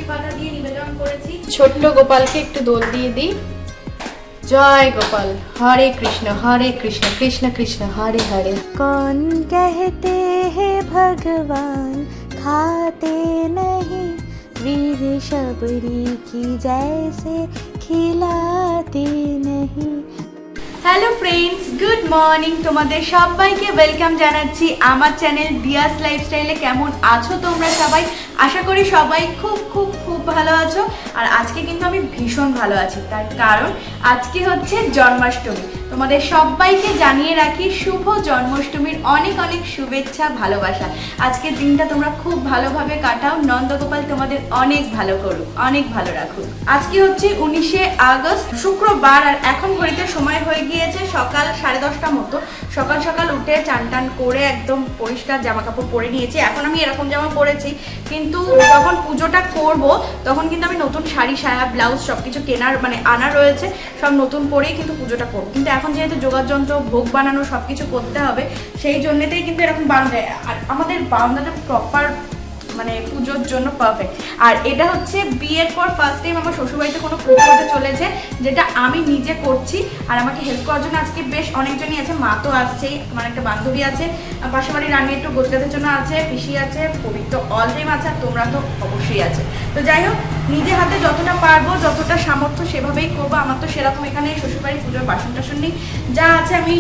পাতা দিয়ে নিবেদন করেছি। ছোট্ট গোপালকে একটু দোল দিয়ে দিই। জয় গোপাল, হরে কৃষ্ণ কৃষ্ণ কৃষ্ণ হরে হরে। कौन कहते हैं भगवान खाते नहीं, वीर शबरी की जैसे खिलाते नहीं। Hello friends, good morning. তোমাদের সবাইকে ওয়েলকাম জানাচ্ছি আমার চ্যানেল দিয়াস লাইফস্টাইলে। কেমন আছো তোমরা সবাই? আশা করি সবাই খুব খুব খুব ভালো আছো। আর আজকে কিন্তু আমি ভীষণ ভালো আছি, তার কারণ আজকে হচ্ছে জন্মাষ্টমী। তোমাদের সবাইকে জানিয়ে রাখি শুভ জন্মাষ্টমীর অনেক অনেক শুভেচ্ছা, ভালোবাসা। আজকের দিনটা তোমরা খুব ভালোভাবে কাটাও। নন্দগোপাল তোমাদের অনেক ভালো করুক, অনেক ভালো রাখুক। আজকে হচ্ছে 19শে আগস্ট, শুক্রবার। আর এখন ঘড়িতে সময় হয়ে গিয়েছে সকাল 10:30 মতো। সকাল সকাল উঠে চান টান করে একদম পরিষ্কার জামা কাপড় পরে নিয়েছি। এখন আমি এরকম জামা পরেছি, কিন্তু যখন পুজোটা করব তখন কিন্তু আমি নতুন শাড়ি, সায়া, ব্লাউজ সবকিছু কেনার আনা রয়েছে। সব নতুন পরেই কিন্তু পুজোটা করবো। কিন্তু এখন যেহেতু যোগাযন্ত্র, ভোগ বানানো সবকিছু করতে হবে, সেই জন্যতেই কিন্তু এরকম বারান্দা। আর আমাদের বারান্দাটা প্রপার পুজোর জন্য পারফেক্ট। আর এটা হচ্ছে বিয়ের পর ফার্স্ট টাইম আমার শ্বশুরবাড়িতে কোনো পুজো হতে চলেছে, যেটা আমি নিজে করছি। আর আমাকে হেল্প করার জন্য আজকে বেশ অনেকজনই আছে। মা তো আসছেই, আমার একটা বান্ধবী আছে, পাশে বাড়ির রান্নি একটু গোজগাতের জন্য আছে, পিসি আছে, পবিত্র অল টাইম আছে, আর তোমরা তো অবশ্যই আছে। তো যাই হোক, নিজে হাতে যতটা পারবো, যতটা সামর্থ্য সেভাবেই করবো। আমার তো সেরকম এখানে শ্বশুরবাড়ির পুজোর বাসন টাসন নেই, যা আছে আমি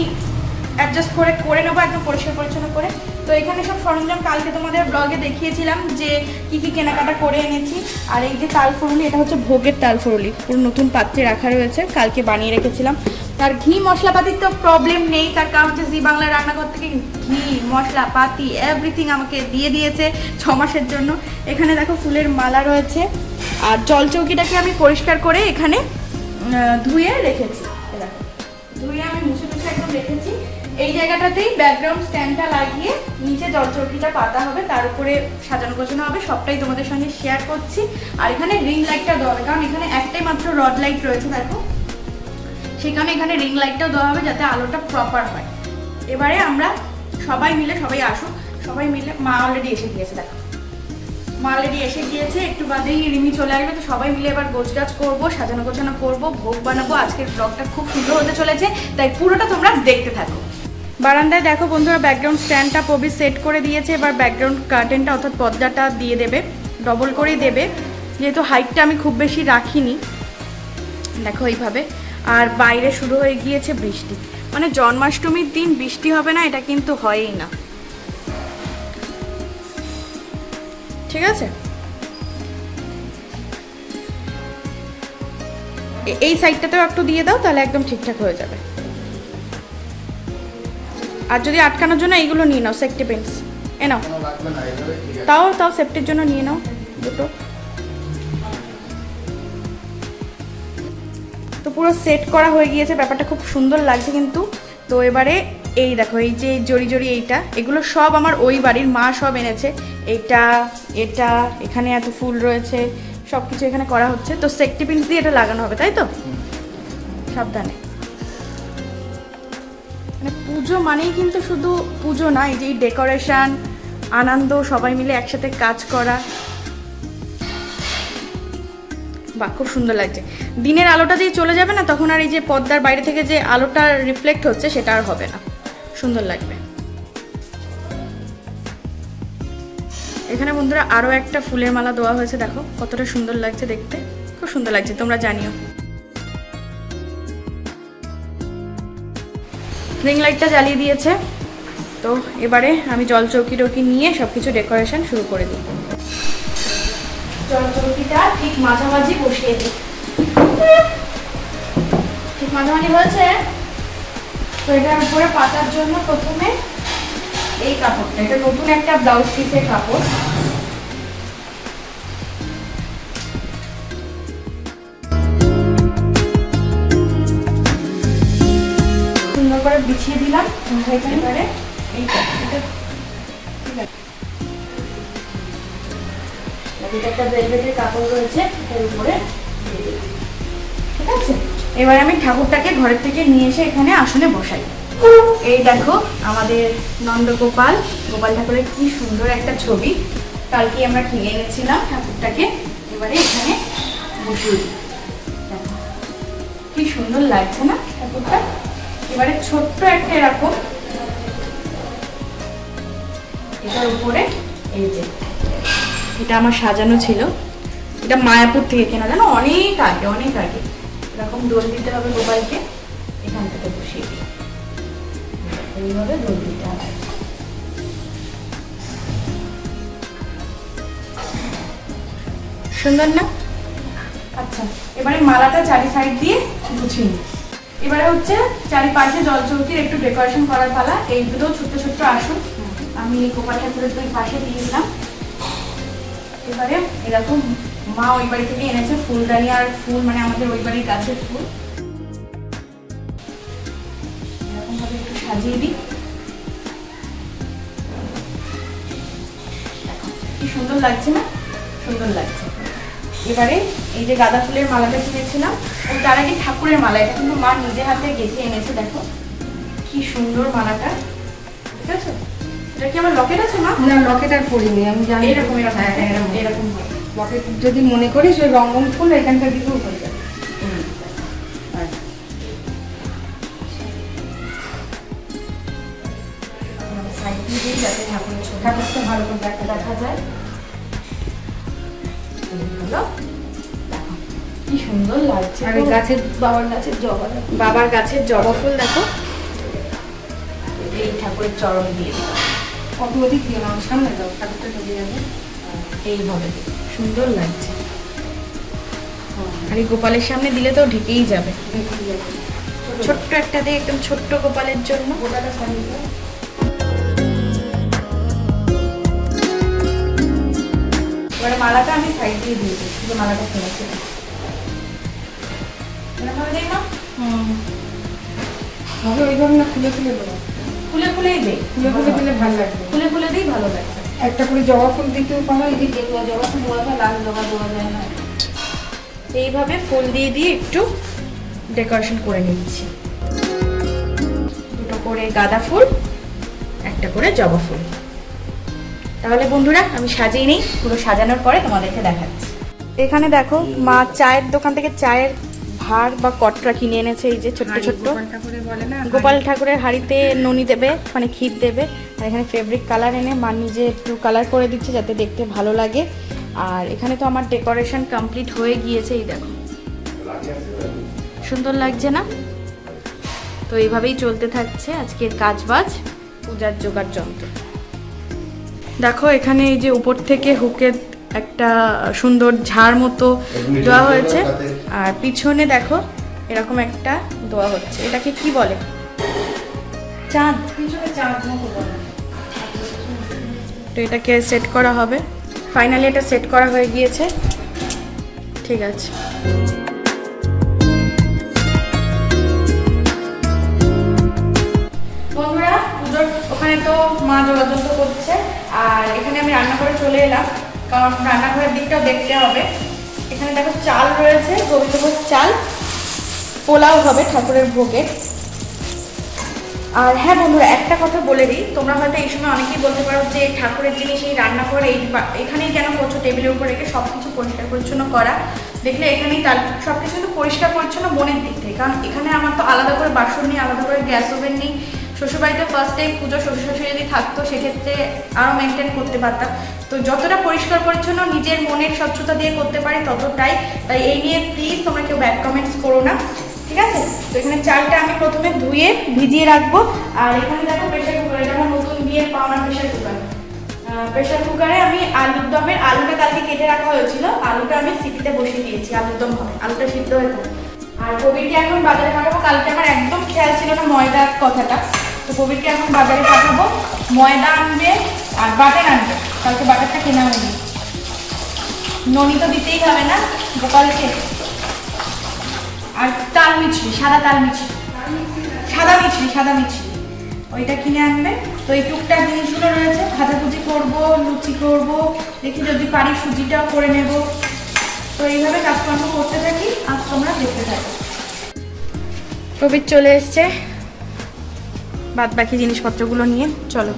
অ্যাডজাস্ট করে নেবো একদম পরিষ্কার পরিচ্ছন্ন করে। তো এখানে সব সরঞ্জাম কালকে তোমাদের ব্লগে দেখিয়েছিলাম যে কি কি কেনাকাটা করে এনেছি। আর এই যে তালফুরুলি, এটা হচ্ছে ভোগের তালফুরুলি, পুরো নতুন পাত্রে রাখা রয়েছে, কালকে বানিয়ে রেখেছিলাম। আর ঘি মশলাপাতির তো প্রবলেম নেই, তার কারণ হচ্ছে জি বাংলা রান্নাঘর থেকে ঘি মশলাপাতি এভরিথিং আমাকে দিয়ে দিয়েছে 6 মাসের জন্য। এখানে দেখো ফুলের মালা রয়েছে। আর জলচৌকিটাকে আমি পরিষ্কার করে এখানে ধুয়ে রেখেছি। ধুয়ে আমি মুছে একদম রেখেছি। এই জায়গাটাতেই ব্যাকগ্রাউন্ড স্ট্যান্ডটা লাগিয়ে নিচে জলচৌকিটা পাতা হবে, তার উপরে সাজানো গোছানো হবে। সবটাই তোমাদের সঙ্গে শেয়ার করছি। আর এখানে রিং লাইটটা দেওয়া হবে, কারণ এখানে একটাই মাত্র রড লাইট রয়েছে দেখো, সেখানে এখানে রিং লাইটটাও দেওয়া হবে যাতে আলোটা প্রপার হয়। এবারে আমরা সবাই মিলে, সবাই আসুক, সবাই মিলে। মা অলরেডি এসে গিয়েছে দেখো, মা অলরেডি এসে গিয়েছে, একটু বাদেই রিমি চলে আসবে। তো সবাই মিলে এবার গোছগাছ করবো, সাজানো গোছানো করবো, ভোগ বানাবো। আজকের ব্লগটা খুব সুন্দর হতে চলেছে, তাই পুরোটা তোমরা দেখতে থাকো। বারান্দায় দেখো বন্ধুরা, ব্যাকগ্রাউন্ড স্ট্যান্ডটা প্রবি সেট করে দিয়েছে। এবার ব্যাকগ্রাউন্ড কার্টেনটা অর্থাৎ পর্দাটা দিয়ে দেবে, ডবল করেই দেবে, যেহেতু হাইটটা আমি খুব বেশি রাখিনি। দেখো এইভাবে। আর বাইরে শুরু হয়ে গিয়েছে বৃষ্টি, জন্মাষ্টমীর দিন বৃষ্টি হবে না এটা কিন্তু হয়ই না, ঠিক আছে? এই সাইডটাতেও একটু দিয়ে দাও, তাহলে একদম ঠিকঠাক হয়ে যাবে। আর যদি আটকানোর জন্য এইগুলো নিয়ে নাও, সেফটি পেন্টস এ নাও, তাও সেফটির জন্য নিয়ে নাও দুটো। তো পুরো সেট করা হয়ে গিয়েছে, ব্যাপারটা খুব সুন্দর লাগছে কিন্তু। তো এবারে এই দেখো, এই যে জড়ি জড়ি এইটা, এগুলো সব আমার ওই বাড়ির মা সব এনেছে। এটা এখানে এত ফুল রয়েছে, সব কিছু এখানে করা হচ্ছে। তো সেফটি পিনস দিয়ে এটা লাগানো হবে, তাই তো? সাবধানে। পুজো মানেই কিন্তু শুধু পুজো না, এই যে ডেকোরেশন, আনন্দ, সবাই মিলে একসাথে কাজ করা, বাহ খুব সুন্দর লাগছে। দিনের আলোটা যেই চলে যাবে না, তখন আর এই যে পর্দার বাইরে থেকে যে আলোটা রিফ্লেক্ট হচ্ছে সেটা আর হবে না, সুন্দর লাগবে। এখানে বন্ধুরা আরও একটা ফুলের মালা দেওয়া হয়েছে, দেখো কতটা সুন্দর লাগছে দেখতে, খুব সুন্দর লাগছে, তোমরা জানিও। রিং লাইটটা জ্বালিয়ে দিয়েছে। তো এবারে আমি জলচৌকি টৌকি নিয়ে সব কিছু ডেকোরেশন শুরু করে দিই। জলচৌকিটা ঠিক মাঝামাঝি বসিয়ে দিই, ঠিক মাঝামাঝি হয়েছে। তো এটার উপরে পাতার জন্য প্রথমে এই কাপড়টা, এটা নতুন একটা ব্লাউজ পিসের কাপড়, সুন্দর করে বিছিয়ে দিলাম। এবারে এইটা একটা ভেলভেটের কাপড় রয়েছে এর উপরে, ঠিক আছে? এবার আমি ঠাকুরটাকে ঘরের থেকে নিয়ে এসে এখানে আসনে বসাই। এই দেখো আমাদের গোপাল ঠাকুরের কি সুন্দর একটা ছবি, কালকে আমরা কিনে এনেছিলাম ঠাকুরটাকে। এবারে এখানে বসিয়ে দিই। দেখো কি সুন্দর লাগছে না ঠাকুরটা। এবারে ছোট্ট একটা এরকম এটার উপরে এই যে এটা আমার সাজানো ছিল, এটা মায়াপুর থেকে কেনা, জানো অনেক আগে অনেক আগে। এরকম দোল দিতে হবে গোপালকে, এখান থেকে বসিয়ে দিই, এইভাবে দোল দিতে হবে। সুন্দর না? আচ্ছা এবারে মালাটা চারি সাইড দিয়ে গুছিয়ে নিই। এবারে হচ্ছে চারিপাশে জল চৌকির একটু ডেকোরেশন করার পালা। এইগুলো ছোট্ট ছোট্ট আসুন আমি গোপাল ঠাকুরের দুই পাশে দিয়ে দিলাম। এবারে এরকম মা ওই বাড়ি থেকে এনেছে ফুলদানি আর ফুল, মানে আমাদের ওই বাড়ির গাছের ফুল, এরকম ভাবে একটু সাজিয়ে দিই। কি সুন্দর লাগছে না? সুন্দর লাগছে। এবারে এই যে গাঁদা ফুলের মালাটা কিনেছিলাম, তার আগে ঠাকুরের মালা, এটা কিন্তু মা নিজে হাতে গেঁথে এনেছে। দেখো কি সুন্দর মালাটা, ঠিক আছে? এটা কি আমার লকেট আছে মা? না লকেট আর পরিনি, আমি জানি এরকম এরকম এরকম লকেট যদি মনে করিস ওই রঙন ফুল এখানটা দিকেও হয়ে যাবে। সাইড দিয়ে যাতে ঠাকুরের ছবি ঠাকুরটা ভালো করে দেখা যায়। হলো দেখো কি সুন্দর লাগছে। আর এই গাছের বাবার গাছের জবা, বাবার গাছের জবা ফুল দেখো, এই ঠাকুরের চরণ দিয়ে দিলাম। কত অধিক দিও না, সামনে দাও, ঠাকুরটা ঢুকে যাবে। এইভাবে সুন্দর লাগছে। আর এই গোপালের সামনে দিলে তো ঢেকেই যাবে। ছোট্ট একটা দিয়ে একদম ছোট্ট গোপালের জন্য। গোটাটা সাজিয়ে দাও। এবারে মালাটা আমি সাইড দিয়ে দিয়েছি, যে মালাটা কিনেছিলাম। এরকমভাবে দেই না? হবে ওইভাবে না, খুলে খুলে দেবো। খুলে খুলেই দেই, খুলে খুলে দিলে ভালো লাগবে। খুলে খুলে দিই, ভালো লাগবে। একটা করে জবা ফুল দিতেও পারো, এই যে গেরুয়া জবা ফুল দেওয়া যায়, লাল জবা দেওয়া যায় না। এইভাবে ফুল দিয়ে দিয়ে একটু ডেকোরেশন করে নিচ্ছি। দুটো করে গাঁদা ফুল, একটা করে জবা ফুল। তাহলে বন্ধুরা আমি সাজিয়ে নিই, পুরো সাজানোর পরে তোমাদেরকে দেখাচ্ছি। এখানে দেখো মা চায়ের দোকান থেকে চায়ের ভাঁড় বা কটরা কিনে এনেছে, এই যে ছোট্ট ছোট্ট গোপাল ঠাকুরের বলে না, গোপাল ঠাকুরের হাঁড়িতে ননি দেবে, মানে ক্ষীর দেবে। আর এখানে ফেব্রিক কালার এনে মা নিজে একটু কালার করে দিচ্ছে যাতে দেখতে ভালো লাগে। আর এখানে তো আমার ডেকোরেশন কমপ্লিট হয়ে গিয়েছে, এই দেখো সুন্দর লাগছে না? তো এইভাবেই চলতে থাকছে আজকের কাজবাজ, পূজার জোগাড় যন্ত্র। দেখো এখানে এই যে উপর থেকে হুকের একটা সুন্দর ঝাড় মতো দেওয়া হয়েছে, আর পিছনে দেখো এরকম একটা দেওয়া হচ্ছে। এটাকে কি বলে? চাঁদ, পিছনে চাঁদ মতো বলে। তো এটাকে সেট করা হবে। ফাইনালি এটা সেট করা হয়ে গিয়েছে, ঠিক আছে। বন্ধুরা পুজোর ওখানে তো মা যোগাযোগ করছে, আর এখানে আমি রান্না করে চলে এলাম, কারণ রান্নাঘরের দিকটাও দেখতে হবে। এখানে দেখো চাল রয়েছে, গোবিন্দভোগ চাল, পোলাও হবে ঠাকুরের ভোগে। আর হ্যাঁ বন্ধুরা একটা কথা বলে দিই, তোমরা হয়তো এই সময় অনেকেই বলতে পারো যে ঠাকুরের জিনিস এই রান্না করে এখানেই কেন করছো, টেবিলের উপর রেখে সব কিছু পরিষ্কার পরিচ্ছন্ন করা। দেখলে এখানেই সব কিছু কিন্তু পরিষ্কার পরিচ্ছন্ন মনের দিক থেকে, কারণ এখানে আমার তো আলাদা করে বাসন নেই, আলাদা করে গ্যাস ওভেন নেই। শ্বশুরবাড়িতে ফার্স্ট ডে পুজো শ্বশুর শাশুড়ি যদি থাকতো সেক্ষেত্রে আরও মেনটেন করতে পারতাম। তো যতটা পরিষ্কার পরিচ্ছন্ন নিজের মনের স্বচ্ছতা দিয়ে করতে পারি ততটাই। তাই এই নিয়ে প্লিজ তোমরা কেউ ব্যাড কমেন্টস করো না, ঠিক আছে? তো এখানে চালটা আমি প্রথমে ধুয়ে ভিজিয়ে রাখবো। আর এখানে দেখো প্রেশার কুকার, এটা আমার নতুন বিয়ের পাওনা প্রেশার কুকার। প্রেশার কুকারে আমি আলুর দমের, আলুটা কালকে কেটে রাখা হয়েছিল, আলুটা আমি সিটিতে বসিয়ে দিয়েছি, আলুর দম হবে, আলুটা সিদ্ধ হয়ে থাকে। আর কবিরকে এখন বাজারে পাঠাবো, কালকে আমার একদম খেয়াল ছিল না ময়দার কথাটা। তো কবিরকে এখন বাজারে পাঠাবো, ময়দা আনবে আর বাটার আনবে, কালকে বাটারটা কেনা হয়নি। ননি তো দিতেই হবে না গোপালকে। আর তাল মিছরি, সাদা তাল মিছরি, সাদা মিছরি ওইটা কিনে আনবে। তো এই টুকটাক জিনিসগুলো রয়েছে, ভাজাভুজি করবো, লুচি করবো, দেখি যদি পারি সুজিটাও করে নেব। তো এইভাবে কাজকর্ম করতে থাকি, আজ তোমরা দেখতে থাকো। প্রবীর চলে এসছে বাদ বাকি জিনিসপত্রগুলো নিয়ে, চলো।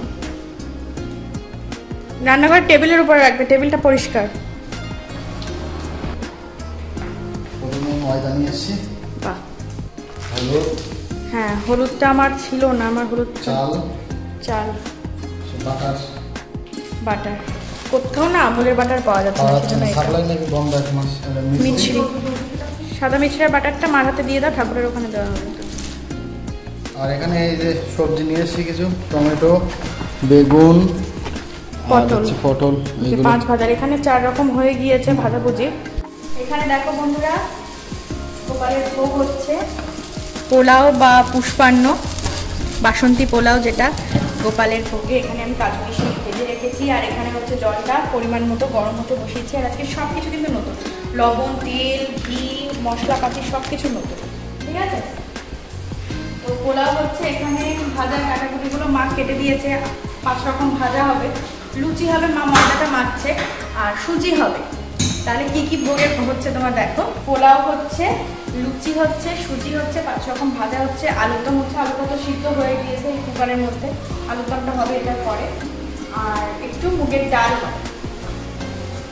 রান্নাঘর টেবিলের উপরে রাখবে, টেবিলটা পরিষ্কার। ময়দা নিয়ে এসেছি, বাহ, হলুদ, হ্যাঁ হলুদটা আমার ছিল না, আমার হলুদ চাল, চাল, বাটার বাটার। কোথাও না আমুলের বাটার পাওয়া যাচ্ছে না, সেজন্য এটা। সাপ্লাই নাকি বন্ধ এক মাস। মিছরি, সাদা মিছরির বাটারটা মার হাতে দিয়ে দাও, ঠাকুরের ওখানে দেওয়া হবে। আর এখানে এই যে সবজি নিয়ে এসেছি কিছু, টমেটো, বেগুন, পটল। পটল যে এইগুলো। 5 ভাজার, এখানে 4 রকম হয়ে গিয়েছে ভাজাভুজি। এখানে দেখো বন্ধুরা, গোপালের ভোগ হচ্ছে পোলাও বা পুষ্পান্ন, বাসন্তী পোলাও, যেটা গোপালের ভোগে। এখানে আমি কাজু কিশমিশ ভেজে রেখেছি, আর এখানে হচ্ছে জলটা পরিমাণ মতো গরম হতে বসিয়েছি। আর আজকে সব কিছু কিন্তু নতুন, লবণ, তেল, ঘি, মশলাপাতি সব কিছু নতুন, ঠিক আছে? তো পোলাও হচ্ছে, এখানে ভাজার কাটাকুটিগুলো মা কেটে দিয়েছে, 5 রকম ভাজা হবে। লুচি হবে, মা ময়দাটা মাখছে, আর সুজি হবে। তাহলে কি কি ভোগে হচ্ছে তোমার দেখো, পোলাও হচ্ছে, লুচি হচ্ছে, সুজি হচ্ছে, 5 রকম ভাজা হচ্ছে, আলুর দম হচ্ছে। আলুটা তো সিদ্ধ হয়ে গিয়েছে কুকারের মধ্যে, আলুর দমটা হবে এটার পরে, আর একটু মুগের ডাল হবে।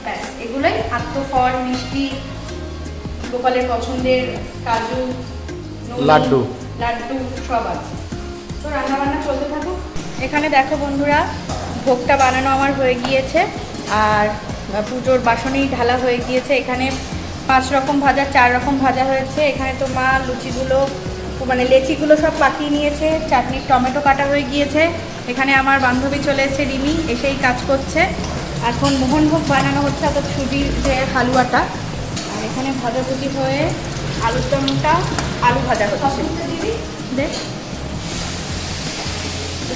ব্যাস, এগুলোই। আর তো ফল, মিষ্টি, গোপালের পছন্দের কাজু, লাড্ডু লাড্ডু সব আছে। তো রান্না বান্না চলতে থাকুক। এখানে দেখো বন্ধুরা, ভোগটা বানানো আমার হয়ে গিয়েছে, আর পুজোর বাসনেই ঢালা হয়ে গিয়েছে। এখানে 5 রকম ভাজা, 4 রকম ভাজা হয়েছে। এখানে তো মা লুচিগুলো মানে লেচিগুলো সব পাকিয়ে নিয়েছে, চাটনির টমেটো কাটা হয়ে গিয়েছে। এখানে আমার বান্ধবী চলে এসেছে রিমি, এসেই কাজ করছে। এখন মোহনভোগ বানানো হচ্ছে, অর্থাৎ সুজির যে হালুয়াটা। আর এখানে ভাজাভুজি হয়ে আলুর দমটা, আলু ভাজা হচ্ছে। দেখ,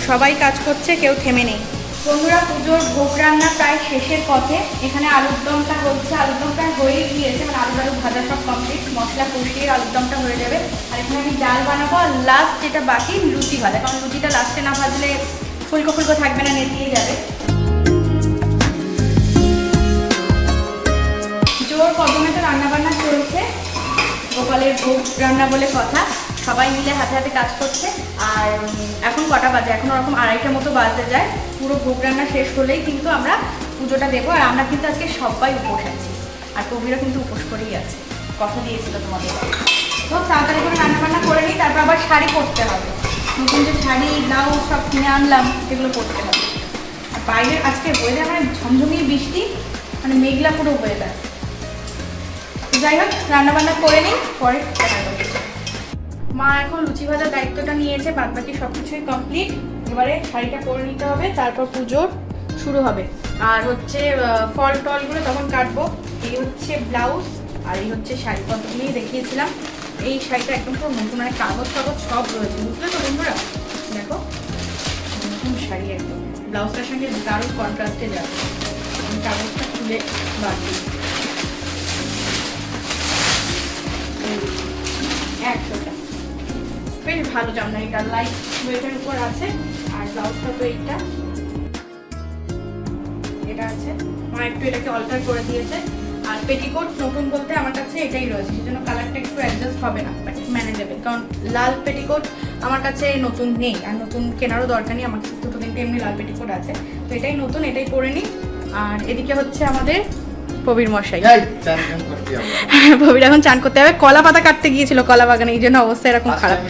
সবাই কাজ করছে, কেউ থেমে নেই। বন্ধুরা, পুজোর ভোগ রান্না প্রায় শেষের পথে। এখানে আলুর দমটা হচ্ছে, আলুর দমটা হয়ে গিয়েছে, মানে আলু ভাজা সব কমপ্লিট, মশলা কষিয়ে আলুর দমটা হয়ে যাবে। আর এখানে আমি ডাল বানাবো, আর লাস্ট যেটা বাকি লুচি ভাজা, কারণ লুচিটা লাস্টে না ভাজলে ফুলকো ফুলকো থাকবে না, নেতিয়ে যাবে। জোর কদমে তো রান্নাবান্না চলছে, গোপালের ভোগ রান্না বলে কথা। সবাই মিলে হাতে হাতে কাজ করছে। আর এখন কটা বাজে, এখন ওরকম 2:30টার মতো বাজতে যায়। পুরো ভোগ রান্না শেষ হলেই কিন্তু আমরা পুজোটা দেবো। আর আমরা কিন্তু আজকে সবাই উপোস আছি, আর কবিরও কিন্তু উপোস করেই আছে, কথা দিয়েছিল তোমাদের। তো তাড়াতাড়ি করে রান্নাবান্না করে নিই, তারপর আবার শাড়ি পরতে হবে। নতুন যে শাড়ি, ব্লাউজ সব কিনে আনলাম, সেগুলো পরতে হবে। আর বাইরের আজকে ওয়েদার মানে ঝমঝমিয়ে বৃষ্টি, মানে মেঘলা পুরো ওয়েদার। যাই হোক, রান্নাবান্না করে নিই, পরে দেখা করবো। মা এখন লুচি ভাজার দায়িত্বটা নিয়েছে, বাদবাকি সব কিছুই কমপ্লিট। এবারে শাড়িটা পরে নিতে হবে, তারপর পুজোর শুরু হবে। আর হচ্ছে ফল টলগুলো তখন কাটবো। এই হচ্ছে ব্লাউজ, আর এই হচ্ছে শাড়ি, কতগুলোই দেখিয়েছিলাম। এই শাড়িটা একদম পুরো নতুন, মানে কাগজ টাগজ সব রয়েছে, বুঝলে তো বন্ধুরা? দেখো, নতুন শাড়ি একদম, ব্লাউজটার সঙ্গে দারুণ কন্ট্রাস্টে যাবে। আমি কাগজটা খুলে বাড়ি 100টা, বেশ ভালো জামদানিটা, লাইট ওয়েটের উপর আছে। আর ব্লাউজটা তো এইটা, এটা আছে, মা একটু এটাকে অল্টার করে দিয়েছে। আর পেটিকোট নতুন বলতে আমার কাছে এটাই রয়েছে, সেজন্য কালারটা একটু অ্যাডজাস্ট হবে না, বাট ম্যানেজেবল। কারণ লাল পেটিকোট আমার কাছে নতুন নেই, আর নতুন কেনারও দরকার নেই, আমার কাছে 2-3টে এমনি লাল পেটিকোট আছে। তো এটাই নতুন, এটাই পরে নিই। আর এদিকে হচ্ছে আমাদের প্রবীর মশাই, প্রবীর এখন চান করতে হবে। কলা পাতা কাটতে গিয়েছিল কলা বাগানে, এই জন্য অবস্থা এরকম খারাপ।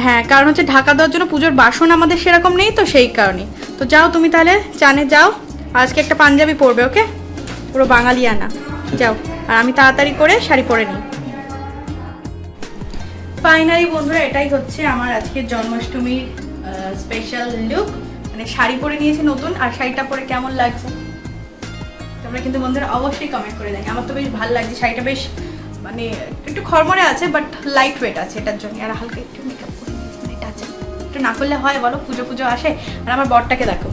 হ্যাঁ, কারণ হচ্ছে ঢাকা দেওয়ার জন্য পুজোর বাসন আমাদের সেরকম নেই, তো সেই কারণে। তো যাও তুমি তাহলে চানে যাও, আজকে একটা পাঞ্জাবি পরবে, ওকে? পুরো বাঙালিয়ানা, যাও। আর আমি তাড়াতাড়ি করে শাড়ি পরে নিই। ফাইনালি বন্ধুরা, এটাই হচ্ছে আমার আজকের জন্মাষ্টমীর স্পেশাল লুক। মানে শাড়ি পরে নিয়েছি নতুন, আর শাড়িটা পরে কেমন লাগছে তোমরা কিন্তু বন্ধুরা অবশ্যই কমেন্ট করে দেন। আমার তো বেশ ভালো লাগছে শাড়িটা, বেশ মানে একটু খরমরে আছে, বাট লাইট ওয়েট আছে এটার জন্য। আর হালকা একটু মেকআপ করে নিয়েছি, মানে এটা আছে, একটু না করলে হয় বলো? পুজো পুজো আসে। আর আমার বরটাকে দেখো,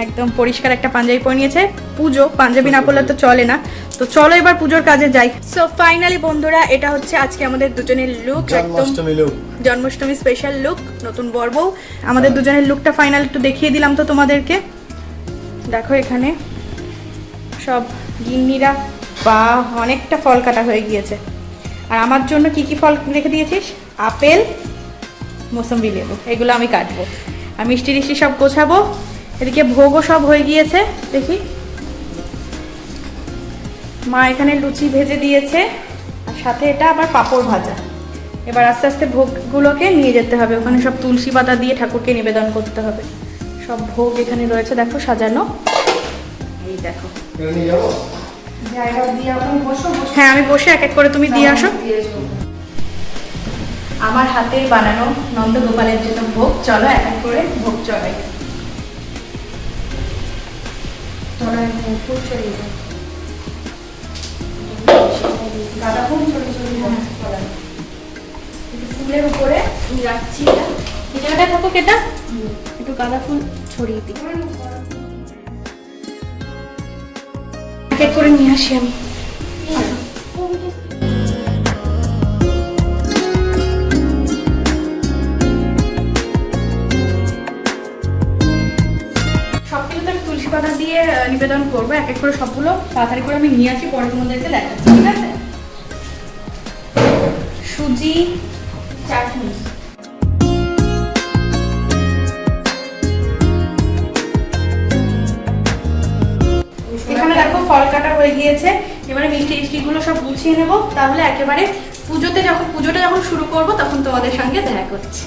একদম পরিষ্কার একটা পাঞ্জাবি পরে নিয়েছে। পুজো, পাঞ্জাবি না পরলে তো চলে না। তো চলো এবার পুজোর কাজে যাই। সো ফাইনালি বন্ধুরা, এটা হচ্ছে আজকে আমাদের দুজনের লুক, একদম জন্মাষ্টমী স্পেশাল লুক, নতুন বর বউ। আমাদের দুজনের লুকটা ফাইনাল একটু দেখিয়ে দিলাম তো তোমাদেরকে। দেখো এখানে সব গিন্নিরা, বা অনেকটা ফল কাটা হয়ে গিয়েছে। আর আমার জন্য কি কি ফল রেখে দিয়েছিস? আপেল, মৌসম্বি লেবু, এগুলো আমি কাটবো। আর মিষ্টি টিষ্টি সব গোছাবো। এদিকে ভোগও সব হয়ে গিয়েছে, দেখি মা এখানে লুচি ভেজে দিয়েছে আর সাথে এটা আবার পাঁপড় ভাজা। এবার আস্তে আস্তে ভোগগুলোকে নিয়ে যেতে হবে, ওখানে সব তুলসী পাতা দিয়ে ঠাকুরকে নিবেদন করতে হবে। সব ভোগ এখানে রয়েছে দেখো সাজানো, এই দেখো। হ্যাঁ আমি বসে এক এক করে তুমি দিয়ে আসো। আমার হাতের বানানো নন্দগোপালের জন্য ভোগ, চলো এক এক করে ভোগ চড়াই। ফুল চড়িয়ে দাও, গাঁদা ফুল ছড়িয়ে ছড়িয়ে ফুলের উপরে আমি রাখছি। এই জায়গাটায় থাকুক, এটা একটু গাঁদা ফুল ছড়িয়ে দিই। এক এক করে নিয়ে আসি আমি। তুলসী পাতা দিয়ে নিবেদন করবো, এক এক করে সবগুলো তাড়াতাড়ি করে আমি নিয়ে আসি, পরে তোমাদেরকে দেখাচ্ছি, ঠিক আছে? সুজি চাটনি, এখানে দেখো ফল কাটা হয়ে গিয়েছে। এবারে মিষ্টি টিষ্টিগুলো সব গুছিয়ে নেবো, তাহলে একেবারে পুজোটা যখন শুরু করব তখন তোমাদের সঙ্গে দেখা করছি।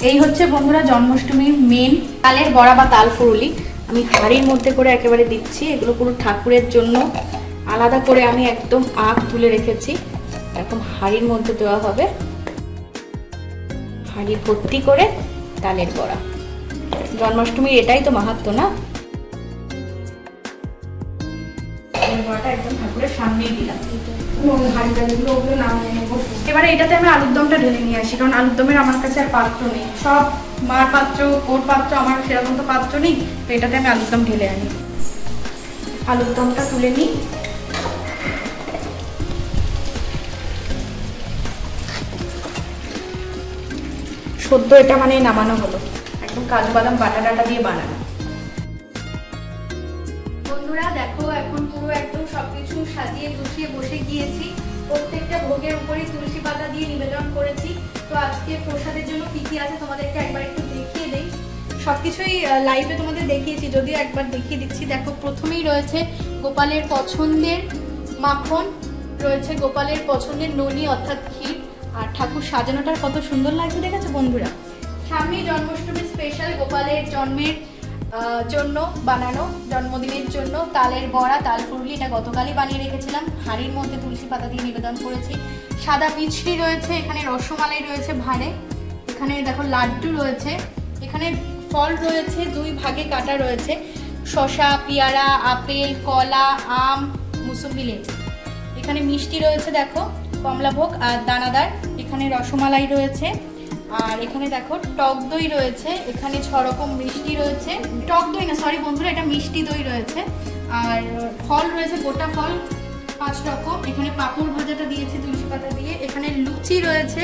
এই হচ্ছে বন্ধুরা জন্মাষ্টমীর মেন তালের বড়া বা তাল ফুরুলি। আমি হাঁড়ির মধ্যে করে একেবারে দিচ্ছি, এগুলো পুরো ঠাকুরের জন্য আলাদা করে আমি একদম আখ তুলে রেখেছি, এরকম হাঁড়ির মধ্যে দেওয়া হবে। হাঁড়ি ভর্তি করে তালের বড়া, জন্মাষ্টমীর এটাই তো মাহাত্ম্য না। বড়াটা একদম ঠাকুরের সামনেই দিলাম। এবারে এটাতে আমি আলুর দমটা ঢেলে নিয়ে আসি, কারণ আলুর দমের আমার কাছে আর পাত্র নেই, সব মার পাত্র ওর পাত্র, আমার সেরকম তো পাত্র নেই, তো এটাতে আমি আলুর দম ঢেলে আনি। আলুর দমটা তুলে নিই। সদ্য এটা মানে নামানো হলো, একদম কাজু বাদাম বাটা ডাটা দিয়ে বানানো। বন্ধুরা দেখো এখন পুরো একদম সবকিছু সাজিয়ে গুছিয়ে বসে গিয়েছি, প্রত্যেকটা ভোগের উপরেই তুলসী পাতা দিয়ে নিবেদন করেছি। তো আজকে প্রসাদের জন্য কি কি আছে তোমাদেরকে একবার একটু দেখিয়ে দেই। সবকিছুই লাইভে তোমাদের দেখিয়েছি, যদিও একবার দেখিয়ে দিচ্ছি। দেখো প্রথমেই রয়েছে গোপালের পছন্দের মাখন, রয়েছে গোপালের পছন্দের ননি অর্থাৎ ক্ষীর, আর ঠাকুর সাজানোটার কত সুন্দর লাগছে দেখেছো বন্ধুরা। সামনেই জন্মাষ্টমী স্পেশাল গোপালের জন্মের জন্য বানানো, জন্মদিনের জন্য তালের বড়া তাল ফুরুলি, এটা গতকালই বানিয়ে রেখেছিলাম, হাঁড়ির মধ্যে তুলসী পাতা দিয়ে নিবেদন করেছি। সাদা মিষ্টি রয়েছে, এখানে রসমালাই রয়েছে ভাঁড়ে, এখানে দেখো লাড্ডু রয়েছে, এখানে ফল রয়েছে দুই ভাগে কাটা রয়েছে, শসা, পেয়ারা, আপেল, কলা, আম, মুসুম্বি, লেবু। এখানে মিষ্টি রয়েছে দেখো কমলাভোগ আর দানাদার, এখানে রসমালাই রয়েছে, আর এখানে দেখো টক দই রয়েছে, এখানে 6 রকম মিষ্টি রয়েছে, টক দই না সরি বন্ধুরা এটা মিষ্টি দই রয়েছে, আর ফল রয়েছে গোটা ফল 5 রকম, এখানে পাঁপড় ভাজাটা দিয়েছে তুলসী পাতা দিয়ে, এখানে লুচি রয়েছে,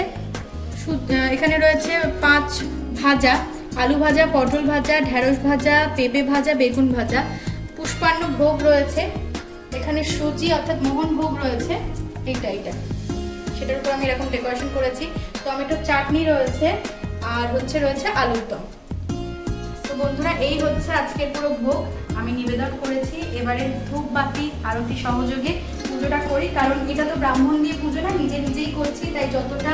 এখানে রয়েছে 5 ভাজা, আলু ভাজা, পটল ভাজা, ঢেঁড়স ভাজা, পেঁপে ভাজা, বেগুন ভাজা, পুষ্পান্ন ভোগ রয়েছে, এখানে সুজি অর্থাৎ মোহন ভোগ রয়েছে, এইটা সেটার উপর আমি এরকম ডেকোরেশন করেছি। টমেটোর চাটনি রয়েছে, আর রয়েছে আলুর দম। তো বন্ধুরা এই হচ্ছে আজকের পুরো ভোগ আমি নিবেদন করেছি। এবারে ধূপ বাতি আরতি সহযোগে পুজোটা করি, কারণ এটা তো ব্রাহ্মণ দিয়ে পুজো না, নিজেই করছি, তাই যতটা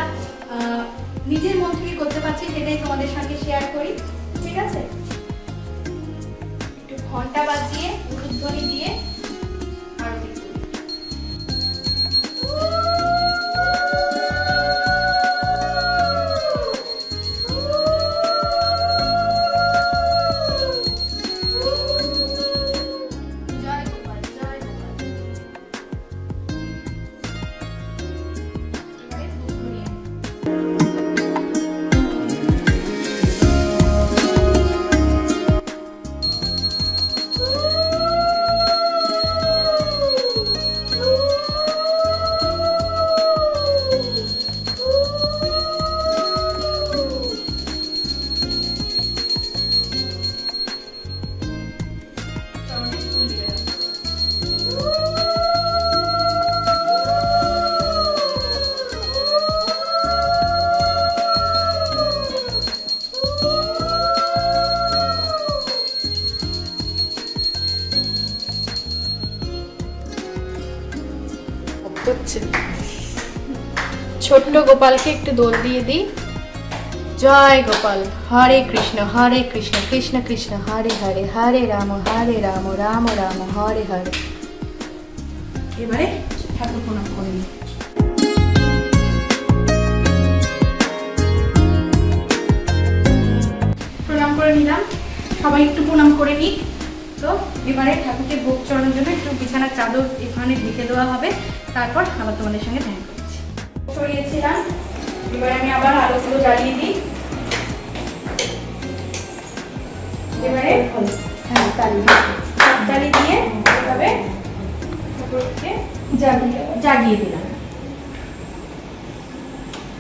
নিজের মন থেকে করতে পারছি সেটাই তোমাদের সঙ্গে শেয়ার করি, ঠিক আছে? একটু ঘন্টা বাজিয়ে উলুধ্বনি দিয়ে আরতি করি। করছে। ছোট্ট গোপালকে একটু দোল দিয়ে দিই। জয় গোপাল। হরে কৃষ্ণ কৃষ্ণ কৃষ্ণ হরে হরে, হরে রাম রাম রাম হরে হরে। এবারে ঠাকুর প্রণাম করে নিই। প্রণাম করে নিলাম, সবাই একটু প্রণাম করে নিই। তো এবারে ঠাকুরকে ভোগ চড়ানোর জন্য একটু বিছানার চাদর এখানে ঢেকে দেওয়া হবে, তারপর আবার তোমাদের সঙ্গে দেখা করছি। ছড়িয়েছিলাম, এবারে আমি আবার আলোগুলো জ্বালিয়ে দিই। এবারে তালি দিয়ে এভাবে ঠাকুরকে জাগিয়ে দিলাম।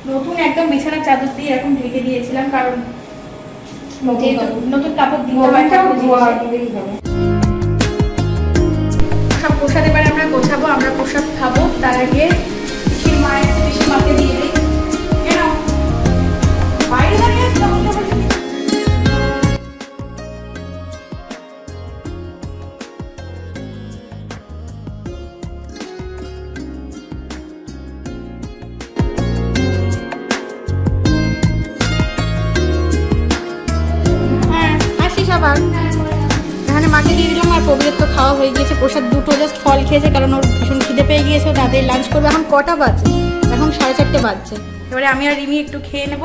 নতুন একদম বিছানার চাদর দিয়ে এরকম ঢেকে দিয়েছিলাম, কারণ নতুন কাপড় দিতে হয়। সব প্রসাদ এবারে আমরা গোছাবো, আমরা প্রসাদ খাবো। তার আগে পিসির মায়ের পিসির মাকে দিয়ে দিই। কেন বাইরে দাঁড়িয়ে আছি? এখানে মাকে দিয়ে দিলাম, আর প্রবীরের তো খাওয়া হয়ে গিয়েছে। প্রসাদ দুটো জাস্ট ফল খেয়েছে, কারণ ওর ভীষণ খিদে পেয়ে গিয়েছে। তাদের লাঞ্চ করবে। এখন কটা বাজে? এখন 4:30 বাজছে। এবারে আমি আর রিমি একটু খেয়ে নেব।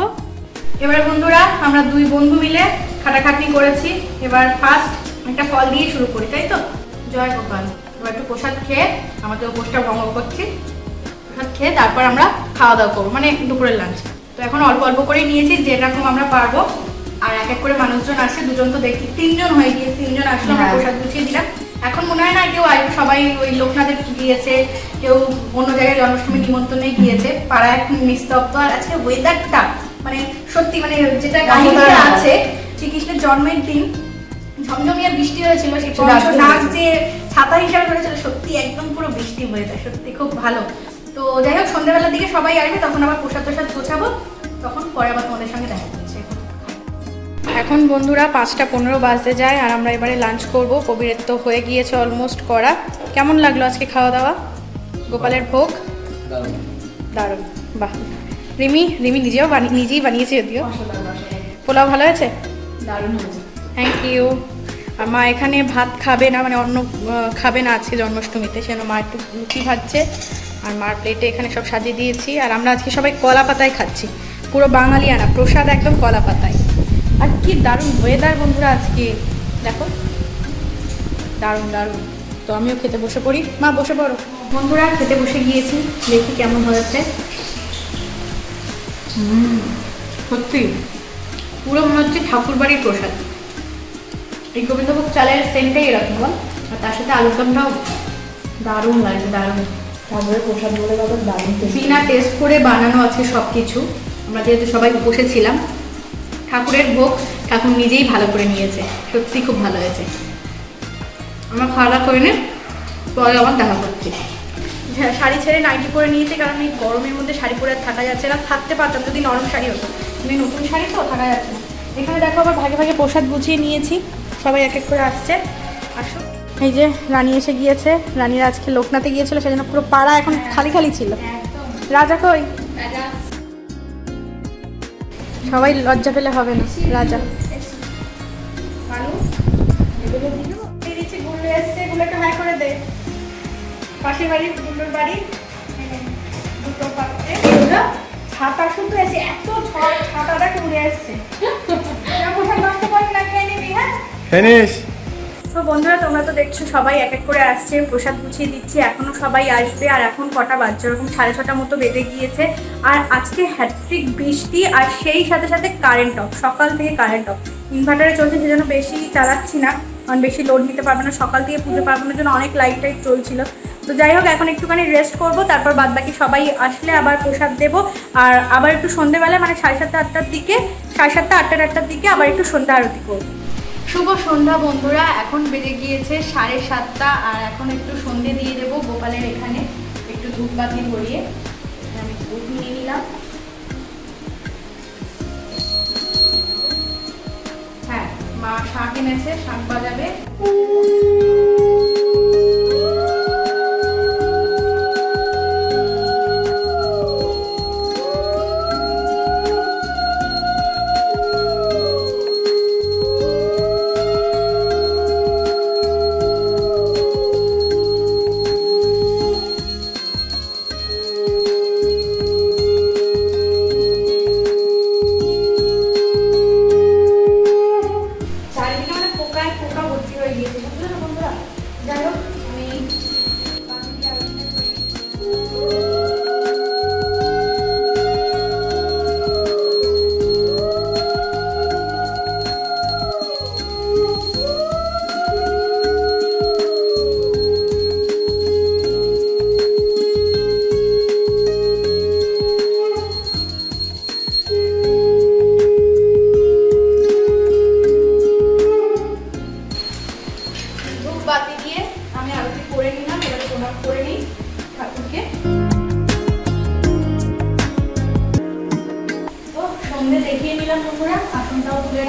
এবারে বন্ধুরা, আমরা দুই বন্ধু মিলে খাটাখাটনি করেছি। এবার ফার্স্ট একটা ফল দিয়ে শুরু করি, তাই তো? জয় গোপাল। এবার একটু প্রসাদ খেয়ে আমাদের উপোসটা ভঙ্গ করছি। প্রসাদ খেয়ে তারপর আমরা খাওয়া দাওয়া করবো, মানে দুপুরের লাঞ্চ। তো এখন অল্প অল্প করে নিয়েছি, যেরকম আমরা পারবো। আর এক এক করে মানুষজন আসছে, দুজন তো দেখি 3জন হয়ে গিয়ে 3জন আসলে আমরা প্রসাদ গুছিয়ে দিলাম। এখন মনে হয় না কেউ আসবে, সবাই ওই লোকনাথের গিয়েছে, কেউ অন্য জায়গায় জন্মাষ্টমী নিমন্ত্রণে গিয়েছে। পাড়ায় এখন নিস্তব্ধ। আর আজকে ওয়েদারটা মানে সত্যি, মানে যেটা কাহিনীটা আছে, শ্রীকৃষ্ণের জন্মের দিন ঝমঝমিয়ে বৃষ্টি হয়েছিল, সেই নাচ যে ছাতা হিসাবে করেছিল, সত্যি একদম পুরো বৃষ্টি ওয়েদার, সত্যি খুব ভালো। তো যাই হোক, সন্ধ্যাবেলার দিকে সবাই আসবে, তখন আবার প্রসাদ প্রসাদ গোছাবো, তখন পরে আবার তোমাদের সঙ্গে দেখা করছে। এখন বন্ধুরা 5:15 বাজতে যায়, আর আমরা এবারে লাঞ্চ করব। কবিরের তো হয়ে গিয়েছে অলমোস্ট করা। কেমন লাগলো আজকে খাওয়া দাওয়া? গোপালের ভোগ দারুণ। বাহ, রিমি নিজেই বানিয়েছে যদিও। পোলাও ভালো হয়েছে? দারুণ হয়েছে। Thank you. আর মা এখানে ভাত খাবে না, মানে অন্য খাবে না আজকে জন্মাষ্টমীতে, সেজন্য মা একটু লুচি ভাজছে। আর মার প্লেটে এখানে সব সাজিয়ে দিয়েছি। আর আমরা আজকে সবাই কলা পাতায় খাচ্ছি, পুরো বাঙালিয়ানা প্রসাদ, একদম কলা পাতায়। আর কি দারুণ ওয়েদার বন্ধুরা আজকে, দেখো দারুণ দারুণ। তো আমিও খেতে বসে পড়ি। মা বসে পড়ো। বন্ধুরা খেতে বসে গিয়েছি, দেখি কেমন হয়েছে। সত্যি পুরো মনে হচ্ছে ঠাকুর বাড়ির প্রসাদ। এই গোবিন্দভোগ চালের সেন্টটাই এরকম, বল। আর তার সাথে আলুরদমটাও দারুণ লাগছে, দারুণ। তারপরে প্রসাদ বলে বাবা দারুণ বিনা টেস্ট করে বানানো আছে সব কিছু। আমরা যেহেতু সবাই বসেছিলাম, ঠাকুরের ভোগ ঠাকুর নিজেই ভালো করে নিয়েছে, সত্যি খুব ভালো হয়েছে। আমরা খাওয়া দাওয়া করে নে, পরে আবার দেখা করছি। হ্যাঁ, শাড়ি ছেড়ে নাইটি পরে নিয়েছি, কারণ এই গরমের মধ্যে শাড়ি পরে আর থাকা যাচ্ছে না। থাকতে পারতাম যদি নরম শাড়ি হতো, কিন্তু নতুন শাড়ি তো থাকা যাচ্ছে না। এখানে দেখো আবার ভাগে ভাগে প্রসাদ গুছিয়ে নিয়েছি, সবাই এক এক করে আসছে। আসো, এই যে রানী এসে গিয়েছে। রানীরা আজকে লোকনাথে গিয়েছিল, সেজন্য পুরো পাড়া এখন খালি খালি ছিল। রাজা কই? সবাই লজ্জা পেলে হবে না। রাজা গুলো এসছে, গুলোকে হাই করে দে। পাশের বাড়ির গুলোর বাড়ি দুটো পাত্রে ছাতা শুধু এসে এত ঝড়, ছাতাটা উড়ে এসছে। নষ্ট করে না, খেয়ে নিবি। হ্যাঁ ফিনিশ। তো বন্ধুরা, তোমরা তো দেখছো সবাই এক এক করে আসছে, প্রসাদ গুছিয়ে দিচ্ছি। এখনো সবাই আসবে। আর এখন কটা বাজছে? ওরকম 6:30 মতো বেজে গিয়েছে। আর আজকে হ্যাট্রিক বৃষ্টি, আর সেই সাথে সাথে কারেন্ট অফ, সকাল থেকে কারেন্ট অফ। ইনভার্টারে চলছে, সেজন্য বেশি চালাচ্ছি না, কারণ বেশি লোড নিতে পারবে না। সকাল থেকে পুজো পার্বণের জন্য অনেক লাইট টাইট চলছিল। তো যাই হোক, এখন একটুখানি রেস্ট করবো, তারপর বাদ বাকি সবাই আসলে আবার প্রসাদ দেবো। আর আবার একটু সন্ধ্যেবেলায়, মানে 7:30-8টার দিকে, 7:30-8টার দিকে আবার একটু সন্ধ্যা আরতি করবো। শুভ সন্ধ্যা বন্ধুরা, এখন বেজে গিয়েছে 7:30। আর এখন একটু সন্ধে দিয়ে দেবো গোপালের এখানে, একটু ধূপবাতি ধরিয়ে। আমি ধূপ নিয়ে নিলাম। হ্যাঁ, মা শাঁখ এনেছে, শাঁখ বাজাবে।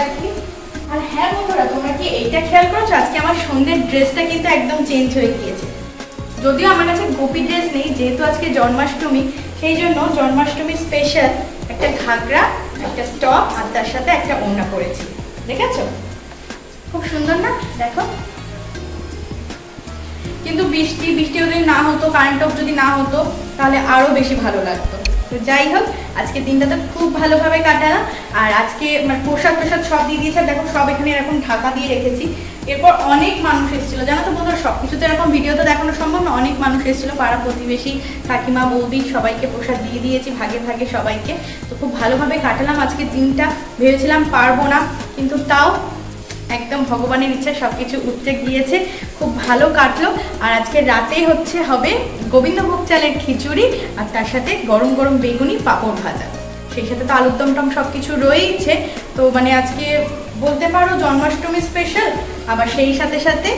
রাখি। আর হ্যাঁ বন্ধুরা, তোমরা কি এইটা খেয়াল করেছো, আজকে আমার সন্ধ্যের ড্রেসটা কিন্তু একদম চেঞ্জ হয়ে গিয়েছে। যদিও আমার কাছে গোপী ড্রেস নেই, যেহেতু আজকে জন্মাষ্টমী, সেই জন্য জন্মাষ্টমী স্পেশাল একটা ঘাগরা, একটা স্টপ আর তার সাথে একটা ওড়না পরেছি। দেখেছো খুব সুন্দর না? দেখো, কিন্তু বৃষ্টি যদি না হতো, কারেন্ট অফ যদি না হতো, তাহলে আরো বেশি ভালো লাগতো। তো যাই হোক, আজকে দিনটা তো খুব ভালোভাবে কাটালাম। আর আজকে মানে প্রসাদ সব দিয়ে দিয়েছে, দেখো সব এখানে এরকম ঢাকা দিয়ে রেখেছি। এরপর অনেক মানুষ এসেছিলো, জানো তো বন্ধুরা, সব কিছু তো এরকম ভিডিও তো দেখানো সম্ভব না। অনেক মানুষ এসেছিলো, পাড়া প্রতিবেশী, কাকিমা, বৌদি, সবাইকে প্রসাদ দিয়ে দিয়েছি ভাগে ভাগে সবাইকে। তো খুব ভালোভাবে কাটালাম আজকে দিনটা। ভেবেছিলাম পারবো না, কিন্তু তাও একদম ভগবানের ইচ্ছা সবকিছু উঠতে গিয়েছে, খুব ভালো কাটলো। আর আজকে রাতে হবে গোবিন্দভোগ চালের খিচুড়ি, আর তার সাথে গরম গরম বেগুনি, পাঁপড় ভাজা, সেই সাথে তো আলুর দম টম সব কিছু রয়েইছে। তো মানে আজকে বলতে পারো জন্মাষ্টমী স্পেশাল, আবার সেই সাথে সাথে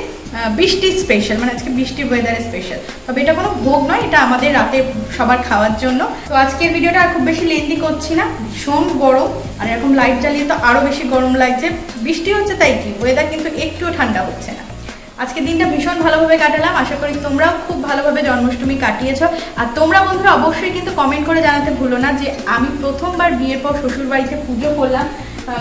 বৃষ্টি স্পেশাল, মানে আজকে বৃষ্টির ওয়েদারে স্পেশাল। তবে এটা কোনো ভোগ নয়, এটা আমাদের রাতে সবার খাওয়ার জন্য। তো আজকের ভিডিওটা আর খুব বেশি লেন্দি করছি না, ভীষণ গরম, আর এরকম লাইট জ্বালিয়ে তো আরও বেশি গরম লাগছে। বৃষ্টি হচ্ছে তাই কি, ওয়েদার কিন্তু একটুও ঠান্ডা হচ্ছে না। আজকে দিনটা ভীষণ ভালোভাবে কাটালাম, আশা করি তোমরাও খুব ভালোভাবে জন্মাষ্টমী কাটিয়েছো। আর তোমরা বন্ধুরা অবশ্যই কিন্তু কমেন্ট করে জানাতে ভুলো না যে আমি প্রথমবার বিয়ের পর শ্বশুর বাড়িতে পুজো করলাম,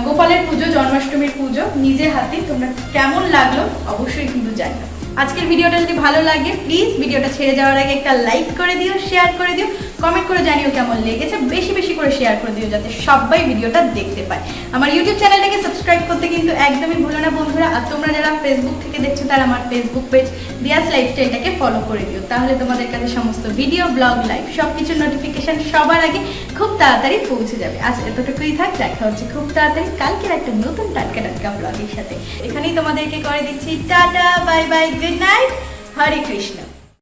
গোপালের পুজো, জন্মাষ্টমীর পুজো নিজের হাতে, তোমরা কেমন লাগলো অবশ্যই কিন্তু জানাও। আজকের ভিডিওটা যদি ভালো লাগে প্লিজ ভিডিওটা ছেড়ে যাওয়ার আগে একটা লাইক করে দিও, শেয়ার করে দিও, কমেন্ট করে জানিও কেমন লেগেছে, বেশি বেশি করে শেয়ার করে দিও যাতে সবাই ভিডিওটা দেখতে পায়। আমার ইউটিউব চ্যানেলটাকে সাবস্ক্রাইব করতে কিন্তু একদমই ভুলো না বন্ধুরা। আর তোমরা যারা ফেসবুক থেকে দেখছো তারা আমার ফেসবুক পেজ দিয়াস লাইফস্টাইলটাকে ফলো করে দিও, তাহলে তোমাদের কাছে সমস্ত ভিডিও, ব্লগ, লাইভ সব কিছুর নোটিফিকেশন সবার আগে খুব তাড়াতাড়ি পৌঁছে যাবে। আজ এতটুকুই থাক, দেখা হচ্ছে খুব তাড়াতাড়ি কালকের একটা নতুন টাটকা ব্লগের সাথে। এখানেই তোমাদেরকে করে দিচ্ছি ta-ta, bye bye, good night, Hare Krishna.